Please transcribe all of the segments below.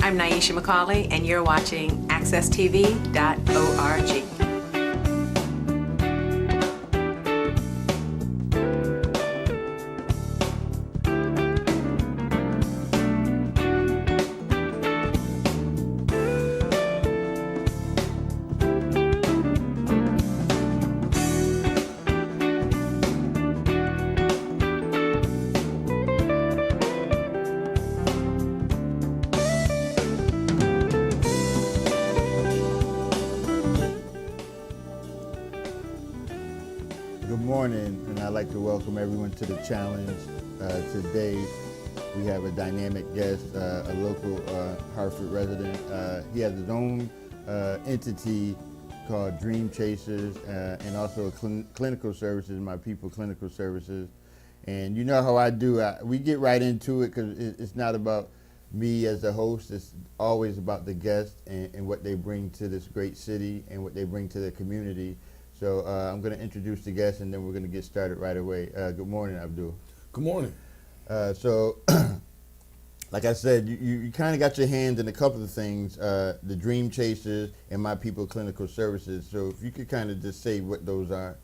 I'm Nyesha McCauley, and you're watching AccessTV.org. Good morning, and I'd like to welcome everyone to the challenge. Today, we have a dynamic guest, a local Hartford resident. He has his own entity called Dream Chasers, and also a clinical services, My People Clinical Services. And you know how I do, we get right into it because it's not about me as a host, it's always about the guest and what they bring to this great city and what they bring to the community. So I'm going to introduce the guest, and then we're going to get started right away. Good morning, Abdul. Good morning. So, like I said, you kind of got your hand in a couple of things, the Dream Chasers and My People Clinical Services. So if you could kind of just say what those are.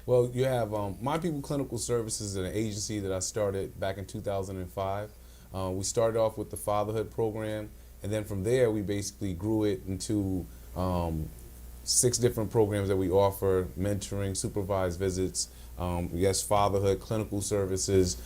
Well, you have My People Clinical Services, an agency that I started back in 2005. We started off with the Fatherhood program, and then from there we basically grew it into 6 different programs that we offer: mentoring, supervised visits, fatherhood, clinical services,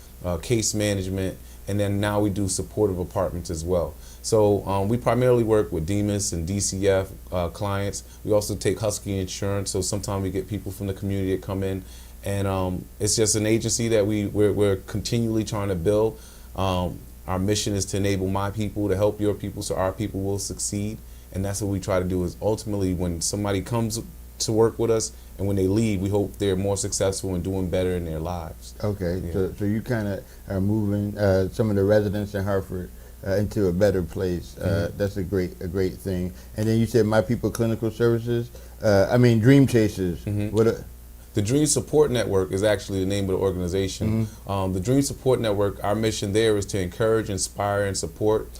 case management, and then now we do supportive apartments as well. So we primarily work with DEMIS and DCF clients. We also take Husky Insurance, so sometimes we get people from the community that come in, and it's just an agency that we're continually trying to build. Our mission is to enable my people to help your people so our people will succeed. And that's what we try to do, is ultimately when somebody comes to work with us and when they leave, we hope they're more successful and doing better in their lives. Okay, Yeah. so you kind of are moving some of the residents in Hartford into a better place. That's a great thing. And then you said My People Clinical Services, Dream Chasers. The Dream Support Network is actually the name of the organization. The Dream Support Network, our mission there is to encourage, inspire, and support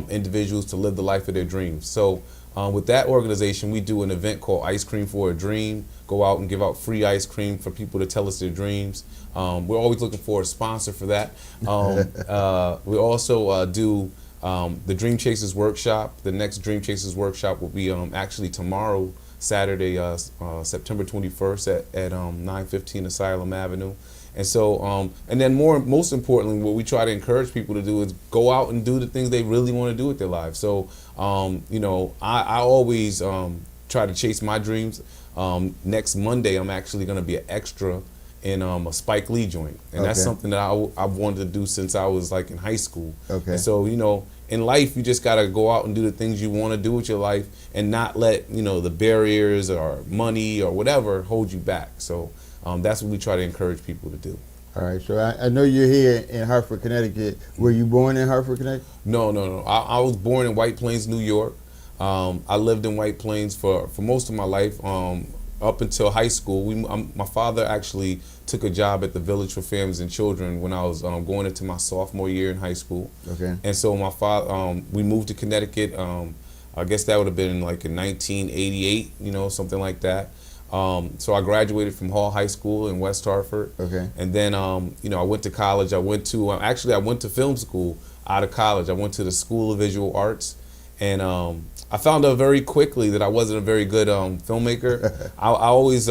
individuals to live the life of their dreams. So with that organization, we do an event called Ice Cream for a Dream. Go out and give out free ice cream for people to tell us their dreams. We're always looking for a sponsor for that. We also do the Dream Chasers Workshop. The next Dream Chasers Workshop will be actually tomorrow, Saturday, September 21st at 915 Asylum Avenue. And so, and then most importantly, what we try to encourage people to do is go out and do the things they really want to do with their lives. So, I always try to chase my dreams. Next Monday, I'm actually going to be an extra in a Spike Lee joint. And that's something that I've wanted to do since I was like in high school. Okay. And so, in life, you just got to go out and do the things you want to do with your life and not let, the barriers or money or whatever hold you back. So that's what we try to encourage people to do. All right, so I know you're here in Hartford, Connecticut. Were you born in Hartford, Connecticut? No. I was born in White Plains, New York. I lived in White Plains for most of my life, up until high school. My father actually took a job at the Village for Families and Children when I was going into my sophomore year in high school. Okay. And so my father, we moved to Connecticut. I guess that would have been like in 1988, something like that. So I graduated from Hall High School in West Hartford. Okay. And then, I went to college. I went to film school out of college. I went to the School of Visual Arts. And I found out very quickly that I wasn't a very good filmmaker. I always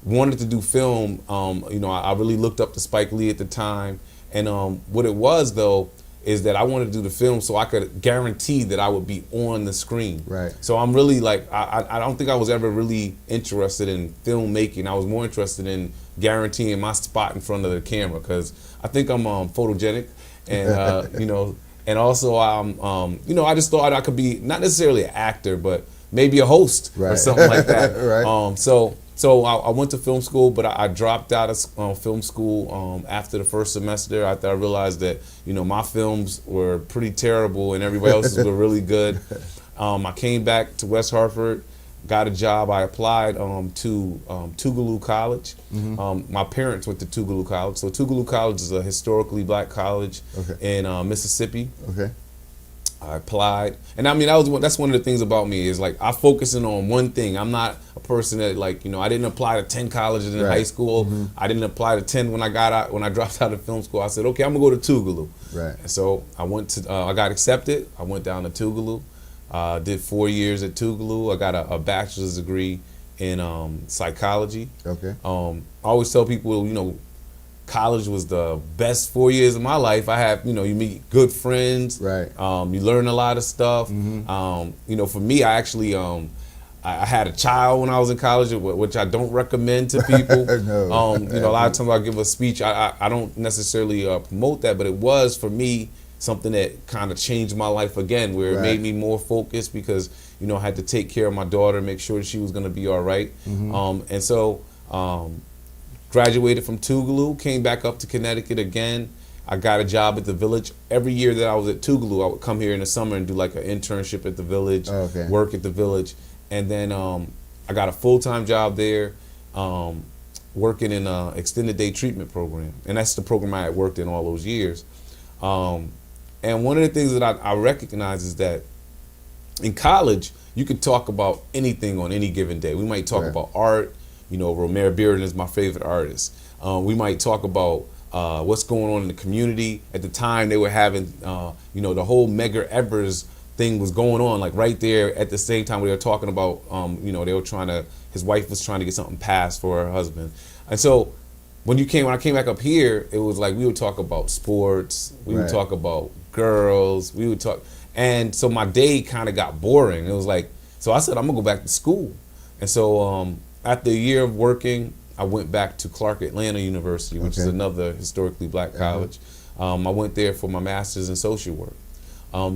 wanted to do film. I really looked up to Spike Lee at the time. And what it was, though, is that I wanted to do the film so I could guarantee that I would be on the screen. Right. So I'm really I don't think I was ever really interested in filmmaking. I was more interested in guaranteeing my spot in front of the camera because I think I'm photogenic, and and also I just thought I could be not necessarily an actor, but maybe a host or something like that. Right. So I went to film school, but I dropped out of film school after the first semester. After I realized that my films were pretty terrible and everybody else's were really good. I came back to West Hartford, got a job. I applied to Tougaloo College. Mm-hmm. My parents went to Tougaloo College. So Tougaloo College is a historically black college in Mississippi. Okay. I applied, and I mean that's one of the things about me is like I focusing on one thing. I'm not a person that like I didn't apply to 10 colleges in high school. I didn't apply to 10 when I dropped out of film school. I said, okay, I'm gonna go to Tougaloo. Right. And so I went to I got accepted. I went down to Tougaloo. Did 4 years at Tougaloo. I got a bachelor's degree in psychology. Okay. I always tell people, college was the best 4 years of my life. I have, you meet good friends. Right. You learn a lot of stuff. For me, I actually, I had a child when I was in college, which I don't recommend to people. No. A lot of times I give a speech, I don't necessarily promote that, but it was for me something that kind of changed my life again, where it made me more focused because, I had to take care of my daughter, make sure that she was going to be all right. And so graduated from Tougaloo, came back up to Connecticut again. I got a job at the Village. Every year that I was at Tougaloo, I would come here in the summer and do like an internship at the Village, work at the Village. And then I got a full-time job there working in an extended day treatment program. And that's the program I had worked in all those years. And one of the things that I recognize is that in college, you could talk about anything on any given day. We might talk about art. Romare Bearden is my favorite artist. We might talk about what's going on in the community. At the time, they were having, the whole Medgar Evers thing was going on, like right there at the same time we were talking about, they were his wife was trying to get something passed for her husband. And so when I came back up here, it was like we would talk about sports, we would talk about girls, we would talk. And so my day kind of got boring. It was like, so I said, I'm gonna go back to school. And so after a year of working, I went back to Clark Atlanta University, which is another historically black college. I went there for my master's in social work.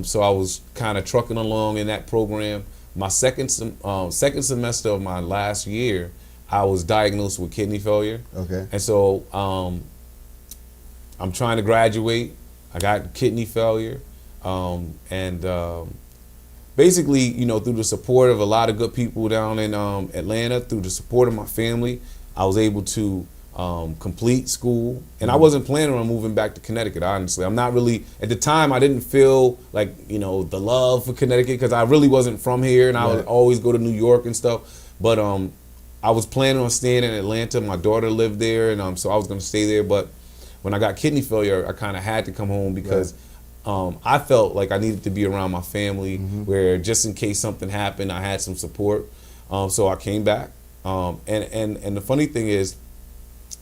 So I was kind of trucking along in that program. My second semester of my last year, I was diagnosed with kidney failure. Okay. And so I'm trying to graduate. I got kidney failure. Basically, through the support of a lot of good people down in Atlanta, through the support of my family, I was able to complete school. And I wasn't planning on moving back to Connecticut, honestly. I'm not really, at the time, I didn't feel like, the love for Connecticut because I really wasn't from here and I would always go to New York and stuff. But I was planning on staying in Atlanta. My daughter lived there, and so I was going to stay there. But when I got kidney failure, I kind of had to come home because I felt like I needed to be around my family where just in case something happened, I had some support. So I came back. And the funny thing is,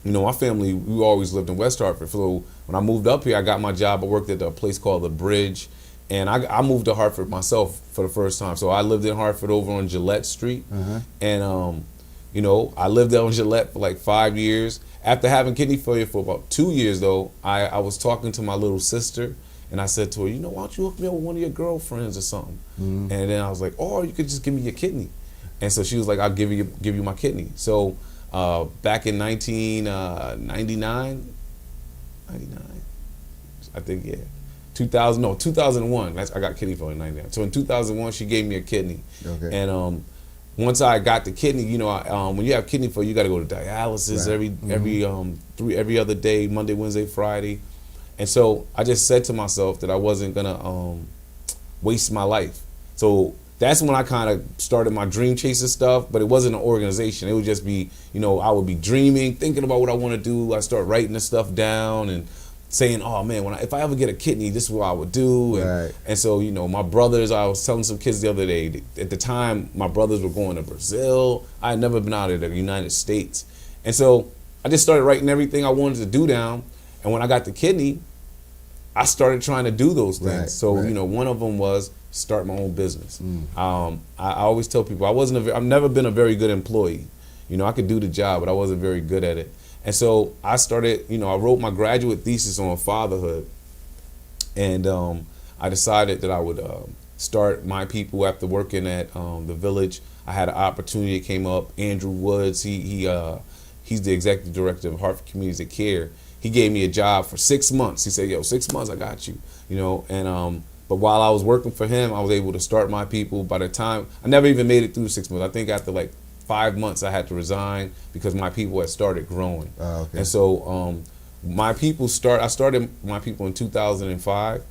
my family, we always lived in West Hartford. So when I moved up here, I got my job. I worked at a place called The Bridge. And I moved to Hartford myself for the first time. So I lived in Hartford over on Gillette Street. And, I lived there on Gillette for like 5 years. After having kidney failure for about 2 years, though, I was talking to my little sister. And I said to her, why don't you hook me up with one of your girlfriends or something? And then I was like, oh, you could just give me your kidney. And so she was like, I'll give you my kidney. So back in 1999, I think, 2001. I got kidney failure in 99. So in 2001, she gave me a kidney. Okay. And once I got the kidney, when you have kidney failure, you got to go to dialysis every other day, Monday, Wednesday, Friday. And so I just said to myself that I wasn't gonna waste my life. So that's when I kind of started my dream chasing stuff, but it wasn't an organization. It would just be, I would be dreaming, thinking about what I want to do. I start writing the stuff down and saying, oh man, if I ever get a kidney, this is what I would do. And so, my brothers, I was telling some kids the other day, at the time, my brothers were going to Brazil. I had never been out of the United States. And so I just started writing everything I wanted to do down. And when I got the kidney, I started trying to do those things. One of them was start my own business. I always tell people I've never been a very good employee. I could do the job, but I wasn't very good at it. And so I started, I wrote my graduate thesis on fatherhood. And I decided that I would start my people after working at the Village. I had an opportunity that came up. Andrew Woods, he's the executive director of Hartford Communities of Care. He gave me a job for 6 months. He said, 6 months, I got you, but while I was working for him, I was able to start my people. By the time, I never even made it through 6 months. I think after like 5 months, I had to resign because my people had started growing. And so I started my people in 2005.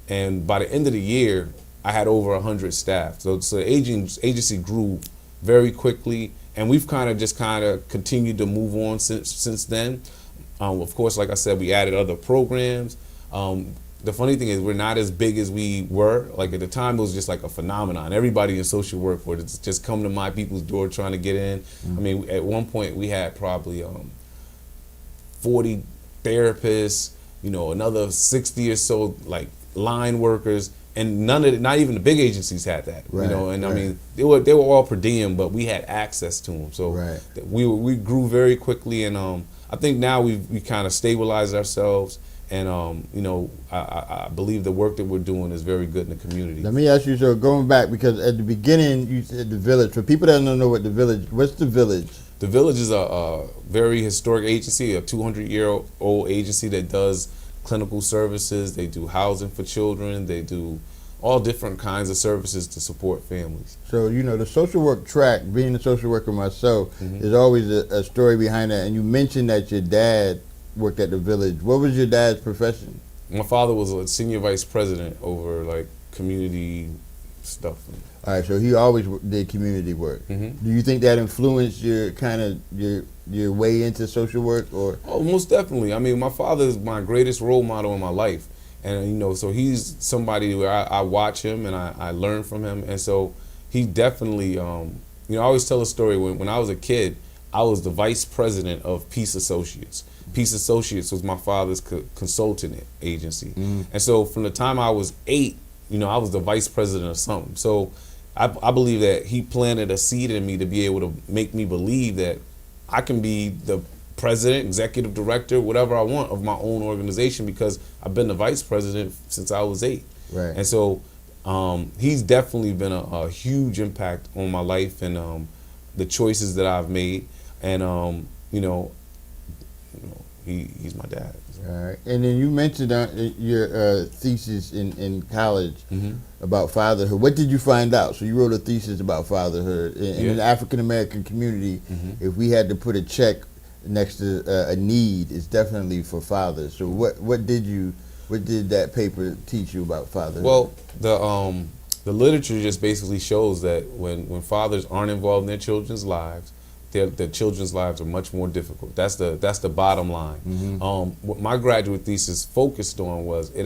And by the end of the year, I had over 100 staff. So the agency grew very quickly, and we've kind of continued to move on since then. Of course, like I said, we added other programs. The funny thing is we're not as big as we were. Like at the time, it was just like a phenomenon. Everybody in social work would just come to my people's door trying to get in. I mean, at one point we had probably 40 therapists, another 60 or so like line workers, and not even the big agencies had that. Right, And right. I mean, they were all per diem, but we had access to them. So Right. we grew very quickly, and I think now we kind of stabilized ourselves. And I believe the work that we're doing is very good in the community. Let me ask you, so going back, because at the beginning you said the village. For people that don't know what's the village? The Village is a very historic agency, a 200-year-old agency that does clinical services. They do housing for children. They do all different kinds of services to support families. So, the social work track, being a social worker myself, there's always a story behind that. And you mentioned that your dad worked at the Village. What was your dad's profession? My father was a senior vice president over like community stuff. All right, so he always did community work. Do you think that influenced your your way into social work, or? Oh, most definitely. I mean, my father is my greatest role model in my life, and so he's somebody where I watch him and I learn from him, and so he definitely. I always tell a story when I was a kid. I was the vice president of Peace Associates. Peace Associates was my father's consultant agency, and so from the time I was 8, I was the vice president of something. So I believe that he planted a seed in me to be able to make me believe that I can be the president, executive director, whatever I want of my own organization, because I've been the vice president since I was 8. Right. And so he's definitely been a huge impact on my life and the choices that I've made. And he's my dad. All right. And then you mentioned your thesis in college about fatherhood. What did you find out? So you wrote a thesis about fatherhood in the African American community. If we had to put a check next to a need, it's definitely for fathers. So what did that paper teach you about fatherhood? Well, the literature just basically shows that when fathers aren't involved in their children's lives, their children's lives are much more difficult. That's the bottom line. What my graduate thesis focused on was a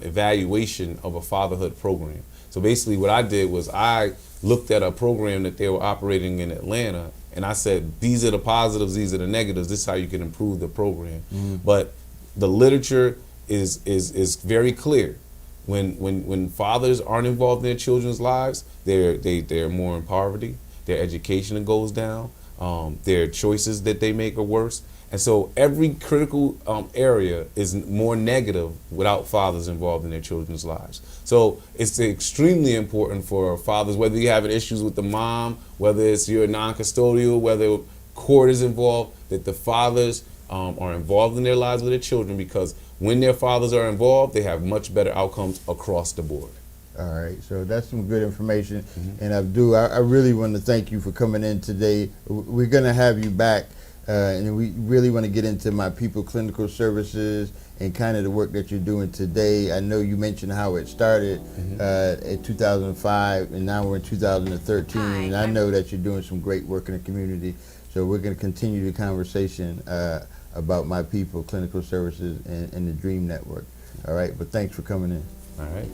evaluation of a fatherhood program. So basically what I did was I looked at a program that they were operating in Atlanta, and I said, these are the positives, these are the negatives, this is how you can improve the program. But the literature is very clear. When fathers aren't involved in their children's lives, they're more in poverty. Their education goes down. Their choices that they make are worse. And so every critical area is more negative without fathers involved in their children's lives. So it's extremely important for fathers, whether you're having issues with the mom, whether it's you're non-custodial, whether court is involved, that the fathers are involved in their lives with their children, because when their fathers are involved, they have much better outcomes across the board. All right, so that's some good information. And Abdul, I really want to thank you for coming in today. We're going to have you back, and we really want to get into My People Clinical Services and kind of the work that you're doing today. I know you mentioned how it started in 2005, and now we're in 2013, and I know that you're doing some great work in the community. So we're going to continue the conversation about My People Clinical Services and the Dream Network. All right, but thanks for coming in. All right.